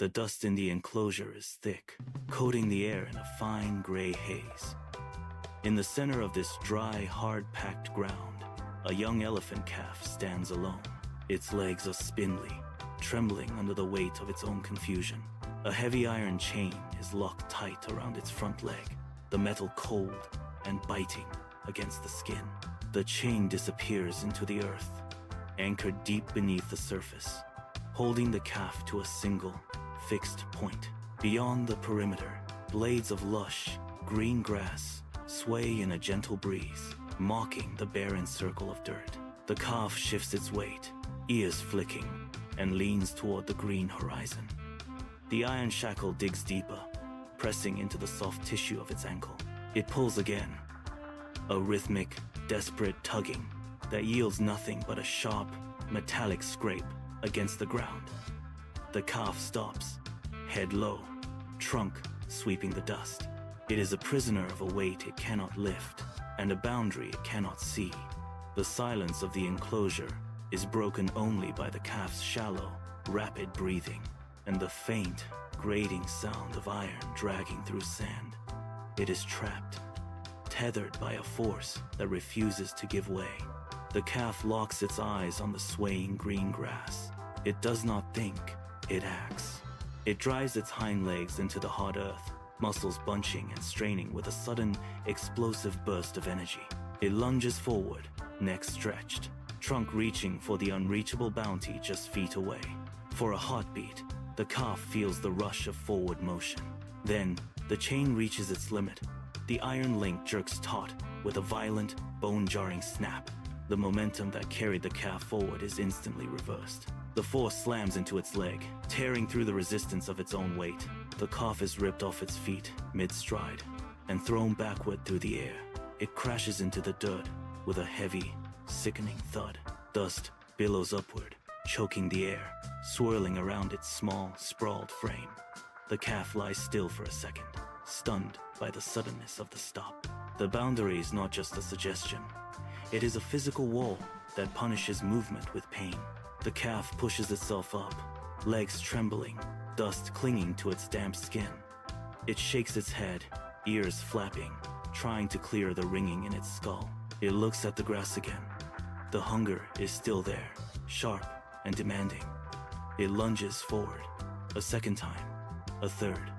The dust in the enclosure is thick, coating the air in a fine gray haze. In the center of this dry, hard-packed ground, a young elephant calf stands alone. Its legs are spindly, trembling under the weight of its own confusion. A heavy iron chain is locked tight around its front leg, the metal cold and biting against the skin. The chain disappears into the earth, anchored deep beneath the surface, holding the calf to a single, fixed point. Beyond the perimeter, blades of lush, green grass sway in a gentle breeze, mocking the barren circle of dirt. The calf shifts its weight, ears flicking, and leans toward the green horizon. The iron shackle digs deeper, pressing into the soft tissue of its ankle. It pulls again, a rhythmic, desperate tugging that yields nothing but a sharp, metallic scrape against the ground. The calf stops, head low, trunk sweeping the dust. It is a prisoner of a weight it cannot lift, and a boundary it cannot see. The silence of the enclosure is broken only by the calf's shallow, rapid breathing, and the faint, grating sound of iron dragging through sand. It is trapped, tethered by a force that refuses to give way. The calf locks its eyes on the swaying green grass. It does not think, it acts. It drives its hind legs into the hard earth, muscles bunching and straining with a sudden, explosive burst of energy. It lunges forward, neck stretched, trunk reaching for the unreachable bounty just feet away. For a heartbeat, the calf feels the rush of forward motion. Then, the chain reaches its limit. The iron link jerks taut with a violent, bone-jarring snap. The momentum that carried the calf forward is instantly reversed. The force slams into its leg, tearing through the resistance of its own weight. The calf is ripped off its feet mid-stride and thrown backward through the air. It crashes into the dirt with a heavy, sickening thud. Dust billows upward, choking the air, swirling around its small, sprawled frame. The calf lies still for a second, stunned by the suddenness of the stop. The boundary is not just a suggestion. It is a physical wall that punishes movement with pain. The calf pushes itself up, legs trembling, dust clinging to its damp skin. It shakes its head, ears flapping, trying to clear the ringing in its skull. It looks at the grass again. The hunger is still there, sharp and demanding. It lunges forward, a second time, a third,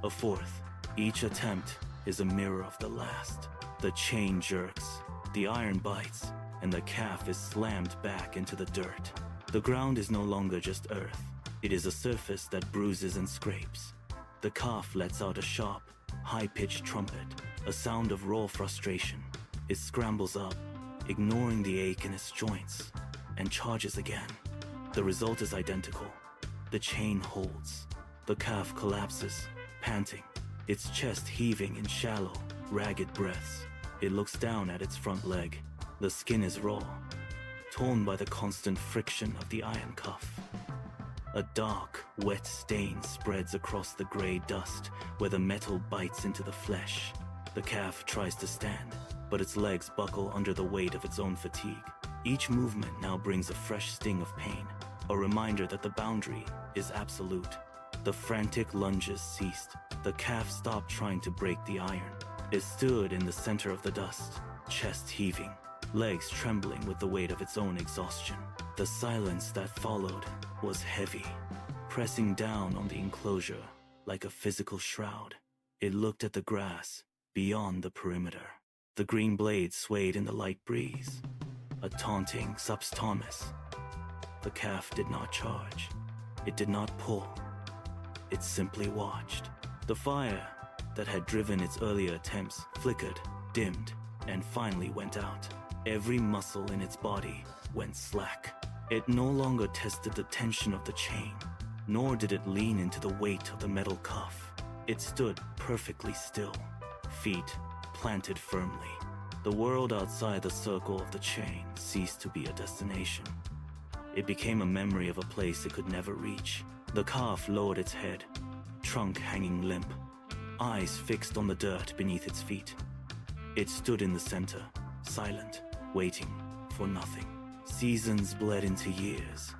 a fourth. Each attempt is a mirror of the last. The chain jerks, the iron bites, and the calf is slammed back into the dirt. The ground is no longer just earth. It is a surface that bruises and scrapes. The calf lets out a sharp, high-pitched trumpet, a sound of raw frustration. It scrambles up, ignoring the ache in its joints, and charges again. The result is identical. The chain holds. The calf collapses, panting, its chest heaving in shallow, ragged breaths. It looks down at its front leg. The skin is raw, torn by the constant friction of the iron cuff. A dark, wet stain spreads across the gray dust where the metal bites into the flesh. The calf tries to stand, but its legs buckle under the weight of its own fatigue. Each movement now brings a fresh sting of pain, a reminder that the boundary is absolute. The frantic lunges ceased. The calf stopped trying to break the iron. It stood in the center of the dust, chest heaving, legs trembling with the weight of its own exhaustion. The silence that followed was heavy, pressing down on the enclosure like a physical shroud. It looked at the grass beyond the perimeter. The green blades swayed in the light breeze, a taunting Sups Thomas. The calf did not charge. It did not pull. It simply watched. The fire that had driven its earlier attempts flickered, dimmed, and finally went out. Every muscle in its body went slack. It no longer tested the tension of the chain, nor did it lean into the weight of the metal cuff. It stood perfectly still, feet planted firmly. The world outside the circle of the chain ceased to be a destination. It became a memory of a place it could never reach. The calf lowered its head, trunk hanging limp, eyes fixed on the dirt beneath its feet. It stood in the center, silent, waiting for nothing. Seasons bled into years.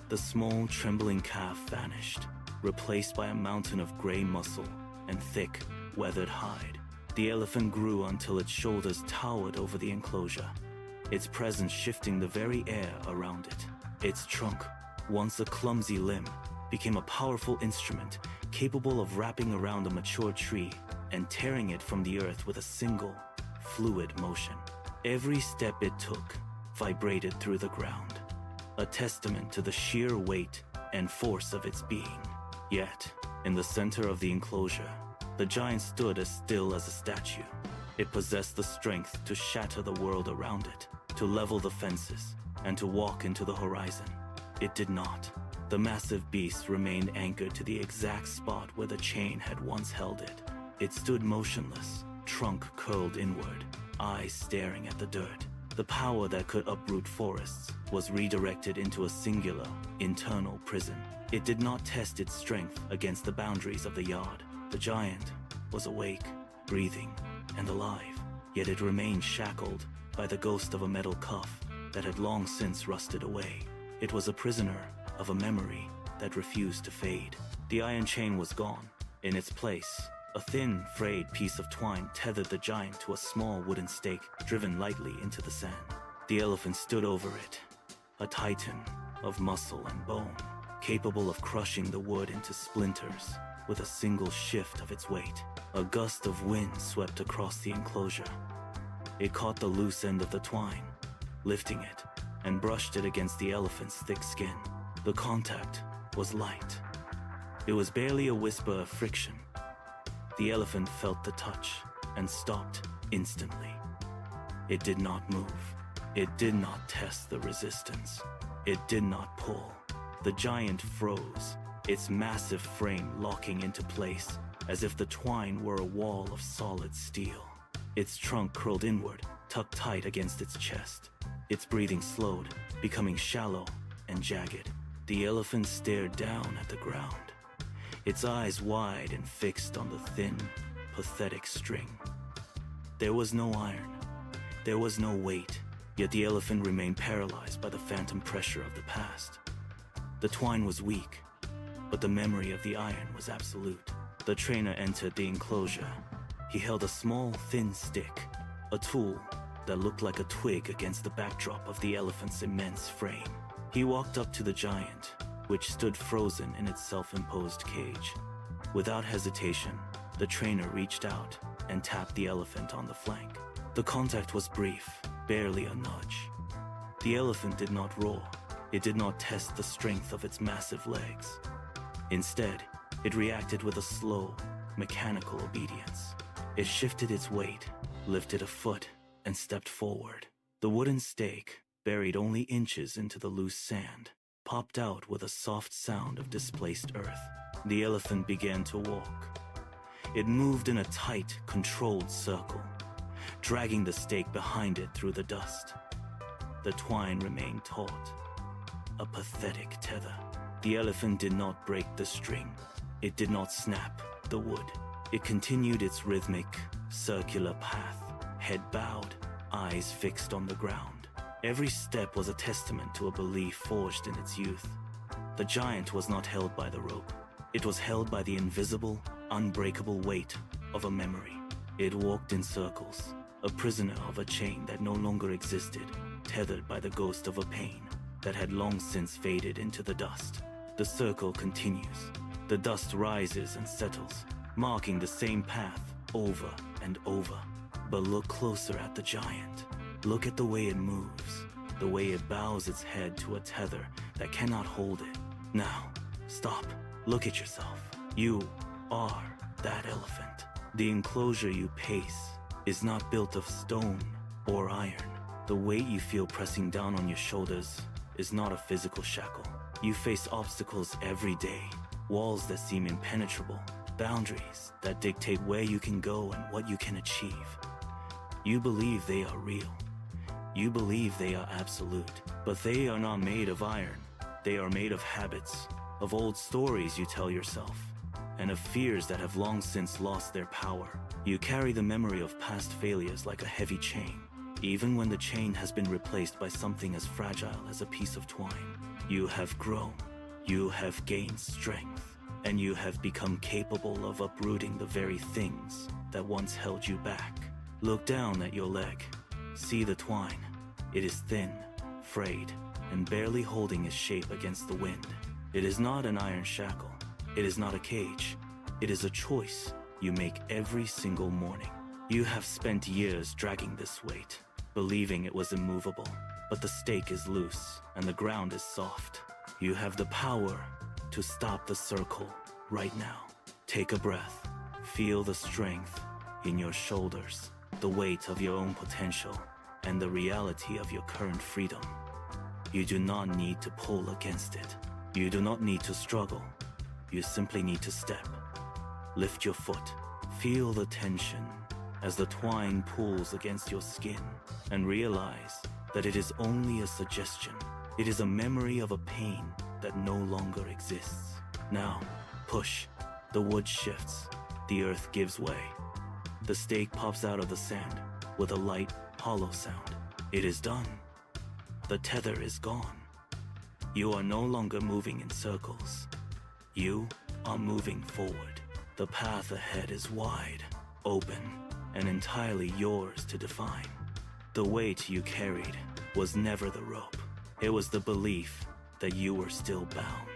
The small, trembling calf vanished, replaced by a mountain of gray muscle and thick, weathered hide. The elephant grew until its shoulders towered over the enclosure, its presence shifting the very air around it. Its trunk, once a clumsy limb, became a powerful instrument capable of wrapping around a mature tree and tearing it from the earth with a single, fluid motion. Every step it took vibrated through the ground, a testament to the sheer weight and force of its being. Yet, in the center of the enclosure, the giant stood as still as a statue. It possessed the strength to shatter the world around it, to level the fences, and to walk into the horizon. It did not. The massive beast remained anchored to the exact spot where the chain had once held it. It stood motionless, trunk curled inward, eyes staring at the dirt. The power that could uproot forests was redirected into a singular, internal prison. It did not test its strength against the boundaries of the yard. The giant was awake, breathing, and alive, yet it remained shackled by the ghost of a metal cuff that had long since rusted away. It was a prisoner of a memory that refused to fade. The iron chain was gone. In its place, a thin, frayed piece of twine tethered the giant to a small wooden stake driven lightly into the sand. The elephant stood over it, a titan of muscle and bone, capable of crushing the wood into splinters with a single shift of its weight. A gust of wind swept across the enclosure. It caught the loose end of the twine, lifting it, and brushed it against the elephant's thick skin. The contact was light. It was barely a whisper of friction. The elephant felt the touch and stopped instantly. It did not move. It did not test the resistance. It did not pull. The giant froze, its massive frame locking into place as if the twine were a wall of solid steel. Its trunk curled inward, tucked tight against its chest. Its breathing slowed, becoming shallow and jagged. The elephant stared down at the ground, its eyes wide and fixed on the thin, pathetic string. There was no iron. There was no weight, yet the elephant remained paralyzed by the phantom pressure of the past. The twine was weak, but the memory of the iron was absolute. The trainer entered the enclosure. He held a small, thin stick, a tool that looked like a twig against the backdrop of the elephant's immense frame. He walked up to the giant, which stood frozen in its self-imposed cage. Without hesitation, the trainer reached out and tapped the elephant on the flank. The contact was brief, barely a nudge. The elephant did not roar. It did not test the strength of its massive legs. Instead, it reacted with a slow, mechanical obedience. It shifted its weight, lifted a foot, and stepped forward. The wooden stake, buried only inches into the loose sand, popped out with a soft sound of displaced earth. The elephant began to walk. It moved in a tight, controlled circle, dragging the stake behind it through the dust. The twine remained taut, a pathetic tether. The elephant did not break the string. It did not snap the wood. It continued its rhythmic, circular path, head bowed, eyes fixed on the ground. Every step was a testament to a belief forged in its youth. The giant was not held by the rope. It was held by the invisible, unbreakable weight of a memory. It walked in circles, a prisoner of a chain that no longer existed, tethered by the ghost of a pain that had long since faded into the dust. The circle continues. The dust rises and settles, marking the same path over and over. But look closer at the giant. Look at the way it moves, the way it bows its head to a tether that cannot hold it. Now, stop. Look at yourself. You are that elephant. The enclosure you pace is not built of stone or iron. The weight you feel pressing down on your shoulders is not a physical shackle. You face obstacles every day, walls that seem impenetrable, boundaries that dictate where you can go and what you can achieve. You believe they are real. You believe they are absolute, but they are not made of iron. They are made of habits, of old stories you tell yourself, and of fears that have long since lost their power. You carry the memory of past failures like a heavy chain, even when the chain has been replaced by something as fragile as a piece of twine. You have grown. You have gained strength. and you have become capable of uprooting the very things that once held you back. Look down at your leg. See the twine. It is thin, frayed, and barely holding its shape against the wind. It is not an iron shackle. It is not a cage. It is a choice you make every single morning. You have spent years dragging this weight, believing it was immovable, but the stake is loose and the ground is soft. You have the power to stop the circle right now. Take a breath. Feel the strength in your shoulders, the weight of your own potential, and the reality of your current freedom. You do not need to pull against it. You do not need to struggle. You simply need to step. Lift your foot. Feel the tension as the twine pulls against your skin, and realize that it is only a suggestion. It is a memory of a pain that no longer exists. Now, push. The wood shifts. The earth gives way. The stake pops out of the sand with a light, hollow sound. It is done. The tether is gone. You are no longer moving in circles. You are moving forward. The path ahead is wide, open, and entirely yours to define. The weight you carried was never the rope. It was the belief that you were still bound.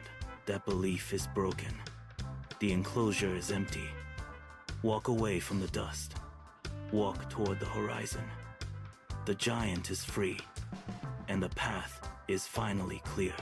That belief is broken. The enclosure is empty. Walk away from the dust. Walk toward the horizon. The giant is free, and the path is finally clear.